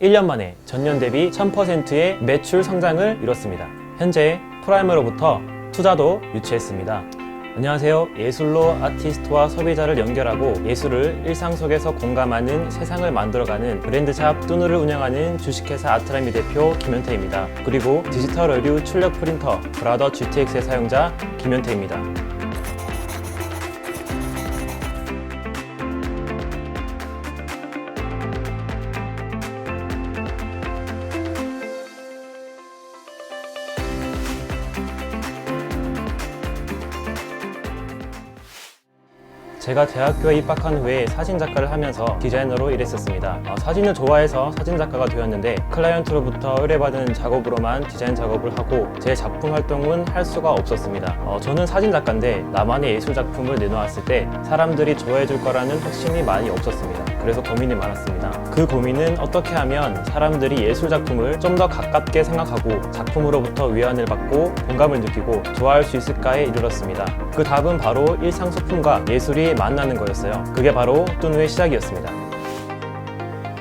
1년 만에 전년 대비 1000%의 매출 성장을 이뤘습니다. 현재 프라임으로부터 투자도 유치했습니다. 안녕하세요. 예술로 아티스트와 소비자를 연결하고 예술을 일상 속에서 공감하는 세상을 만들어가는 브랜드샵 뚜누를 운영하는 주식회사 아트라미 대표 김현태입니다. 그리고 디지털 의류 출력 프린터 브라더 GTX의 사용자 김현태입니다. 제가 대학교에 입학한 후에 사진작가를 하면서 디자이너로 일했었습니다. 사진을 좋아해서 사진작가가 되었는데 클라이언트로부터 의뢰받은 작업으로만 디자인 작업을 하고 제 작품 활동은 할 수가 없었습니다. 저는 사진작가인데 나만의 예술작품을 내놓았을 때 사람들이 좋아해 줄 거라는 확신이 많이 없었습니다. 그래서 고민이 많았습니다. 그 고민은 어떻게 하면 사람들이 예술작품을 좀 더 가깝게 생각하고 작품으로부터 위안을 받고 공감을 느끼고 좋아할 수 있을까에 이르렀습니다. 그 답은 바로 일상소품과 예술이 만나는 거였어요. 그게 바로 뚜누의 시작이었습니다.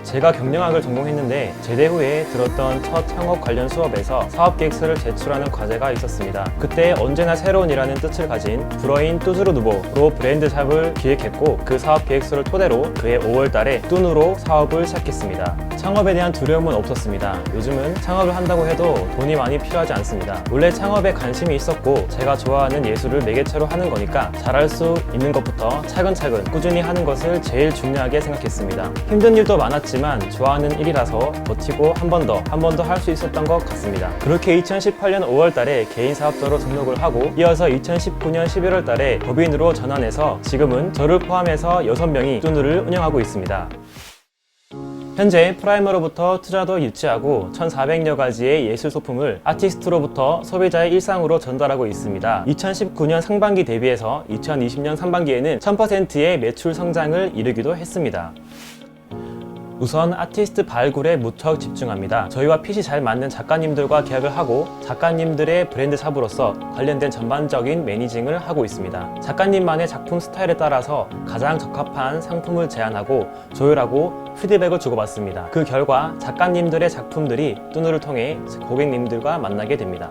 제가 경영학을 전공했는데 제대 후에 들었던 첫 창업 관련 수업에서 사업계획서를 제출하는 과제가 있었습니다. 그때 언제나 새로운이라는 뜻을 가진 브러인 뚜즈르 누보로 브랜드샵을 기획했고 그 사업계획서를 토대로 그해 5월 달에 뚜누로 사업을 시작했습니다. 창업에 대한 두려움은 없었습니다. 요즘은 창업을 한다고 해도 돈이 많이 필요하지 않습니다. 원래 창업에 관심이 있었고 제가 좋아하는 예술을 매개체로 하는 거니까 잘할 수 있는 것부터 차근차근 꾸준히 하는 것을 제일 중요하게 생각했습니다. 힘든 일도 많았지만 좋아하는 일이라서 버티고 한 번 더 할 수 있었던 것 같습니다. 그렇게 2018년 5월 달에 개인 사업자로 등록을 하고 이어서 2019년 11월 달에 법인으로 전환해서 지금은 저를 포함해서 6명이 뚜누를 운영하고 있습니다. 현재 프라임으로부터 투자도 유치하고 1,400여 가지의 예술 소품을 아티스트로부터 소비자의 일상으로 전달하고 있습니다. 2019년 상반기 대비해서 2020년 상반기에는 1000%의 매출 성장을 이루기도 했습니다. 우선 아티스트 발굴에 무척 집중합니다. 저희와 핏이 잘 맞는 작가님들과 계약을 하고 작가님들의 브랜드 샵으로서 관련된 전반적인 매니징을 하고 있습니다. 작가님만의 작품 스타일에 따라서 가장 적합한 상품을 제안하고 조율하고 피드백을 주고받습니다. 그 결과 작가님들의 작품들이 뚜누를 통해 고객님들과 만나게 됩니다.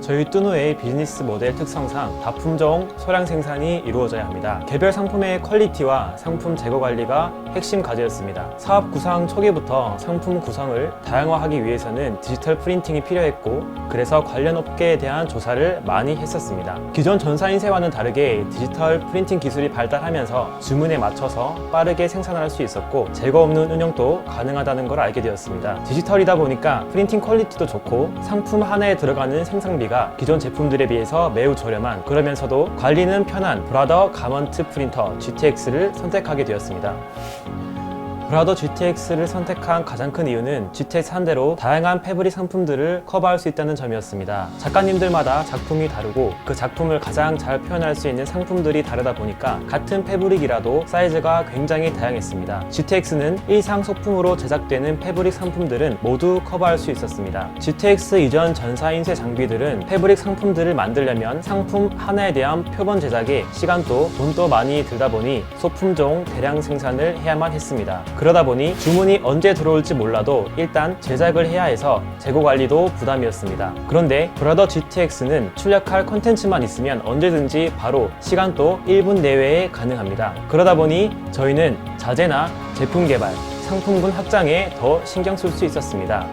저희 뚜누의 비즈니스 모델 특성상 다품종 소량 생산이 이루어져야 합니다. 개별 상품의 퀄리티와 상품 재고 관리가 핵심 과제였습니다. 사업 구상 초기부터 상품 구성을 다양화하기 위해서는 디지털 프린팅이 필요했고 그래서 관련 업계에 대한 조사를 많이 했었습니다. 기존 전사인쇄와는 다르게 디지털 프린팅 기술이 발달하면서 주문에 맞춰서 빠르게 생산할 수 있었고 재고 없는 운영도 가능하다는 걸 알게 되었습니다. 디지털이다 보니까 프린팅 퀄리티도 좋고 상품 하나에 들어가는 생산비가 기존 제품들에 비해서 매우 저렴한 그러면서도 관리는 편한 브라더 가먼트 프린터 GTX를 선택하게 되었습니다. 브라더 GTX를 선택한 가장 큰 이유는 GTX 한 대로 다양한 패브릭 상품들을 커버할 수 있다는 점이었습니다. 작가님들마다 작품이 다르고 그 작품을 가장 잘 표현할 수 있는 상품들이 다르다 보니까 같은 패브릭이라도 사이즈가 굉장히 다양했습니다. GTX는 일상 소품으로 제작되는 패브릭 상품들은 모두 커버할 수 있었습니다. GTX 이전 전사인쇄 장비들은 패브릭 상품들을 만들려면 상품 하나에 대한 표본 제작에 시간도 돈도 많이 들다 보니 소품종 대량 생산을 해야만 했습니다. 그러다 보니 주문이 언제 들어올지 몰라도 일단 제작을 해야 해서 재고 관리도 부담이었습니다. 그런데 브라더 GTX는 출력할 콘텐츠만 있으면 언제든지 바로 시간도 1분 내외에 가능합니다. 그러다 보니 저희는 자재나 제품 개발, 상품군 확장에 더 신경 쓸 수 있었습니다.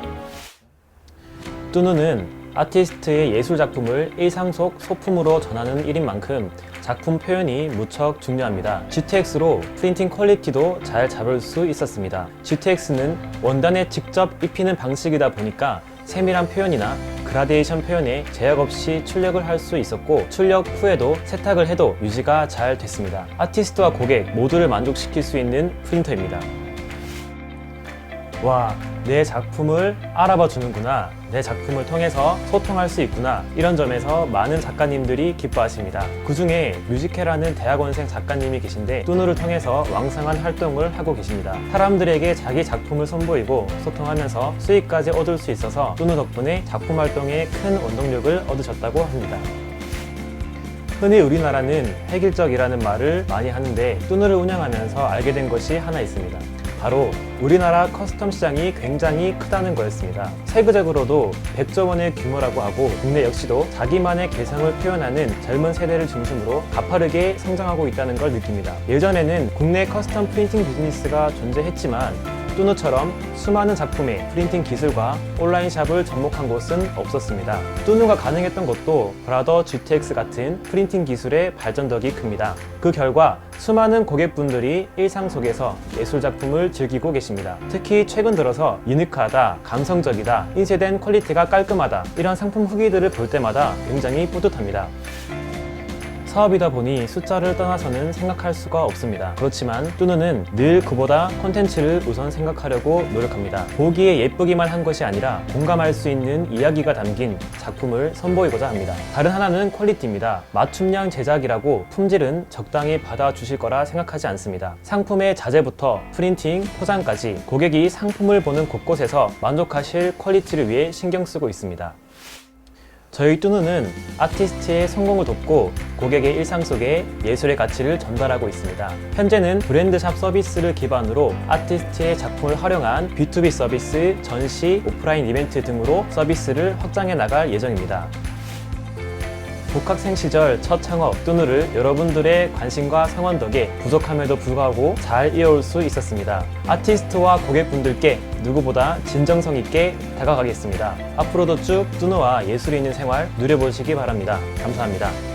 뚜누는 아티스트의 예술 작품을 일상 속 소품으로 전하는 일인 만큼 작품 표현이 무척 중요합니다. GTX로 프린팅 퀄리티도 잘 잡을 수 있었습니다. GTX는 원단에 직접 입히는 방식이다 보니까 세밀한 표현이나 그라데이션 표현에 제약 없이 출력을 할 수 있었고 출력 후에도 세탁을 해도 유지가 잘 됐습니다. 아티스트와 고객 모두를 만족시킬 수 있는 프린터입니다. 와, 내 작품을 알아봐 주는구나, 내 작품을 통해서 소통할 수 있구나, 이런 점에서 많은 작가님들이 기뻐하십니다. 그 중에 뮤지케라는 대학원생 작가님이 계신데 뚜누를 통해서 왕성한 활동을 하고 계십니다. 사람들에게 자기 작품을 선보이고 소통하면서 수익까지 얻을 수 있어서 뚜누 덕분에 작품 활동에 큰 원동력을 얻으셨다고 합니다. 흔히 우리나라는 획일적이라는 말을 많이 하는데 뚜누를 운영하면서 알게 된 것이 하나 있습니다. 바로 우리나라 커스텀 시장이 굉장히 크다는 거였습니다. 세계적으로도 100조 원의 규모라고 하고 국내 역시도 자기만의 개성을 표현하는 젊은 세대를 중심으로 가파르게 성장하고 있다는 걸 느낍니다. 예전에는 국내 커스텀 프린팅 비즈니스가 존재했지만 뚜누처럼 수많은 작품의 프린팅 기술과 온라인 샵을 접목한 곳은 없었습니다. 뚜누가 가능했던 것도 브라더 GTX 같은 프린팅 기술의 발전덕이 큽니다. 그 결과 수많은 고객분들이 일상 속에서 예술 작품을 즐기고 계십니다. 특히 최근 들어서 유니크하다, 감성적이다, 인쇄된 퀄리티가 깔끔하다 이런 상품 후기들을 볼 때마다 굉장히 뿌듯합니다. 사업이다 보니 숫자를 떠나서는 생각할 수가 없습니다. 그렇지만 뚜누는 늘 그보다 콘텐츠를 우선 생각하려고 노력합니다. 보기에 예쁘기만 한 것이 아니라 공감할 수 있는 이야기가 담긴 작품을 선보이고자 합니다. 다른 하나는 퀄리티입니다. 맞춤형 제작이라고 품질은 적당히 받아주실 거라 생각하지 않습니다. 상품의 자재부터 프린팅, 포장까지 고객이 상품을 보는 곳곳에서 만족하실 퀄리티를 위해 신경 쓰고 있습니다. 저희 뚜누는 아티스트의 성공을 돕고 고객의 일상 속에 예술의 가치를 전달하고 있습니다. 현재는 브랜드샵 서비스를 기반으로 아티스트의 작품을 활용한 B2B 서비스, 전시, 오프라인 이벤트 등으로 서비스를 확장해 나갈 예정입니다. 복학생 시절 첫 창업 뚜누를 여러분들의 관심과 성원 덕에 부족함에도 불구하고 잘 이어올 수 있었습니다. 아티스트와 고객분들께 누구보다 진정성 있게 다가가겠습니다. 앞으로도 쭉 뚜누와 예술이 있는 생활 누려보시기 바랍니다. 감사합니다.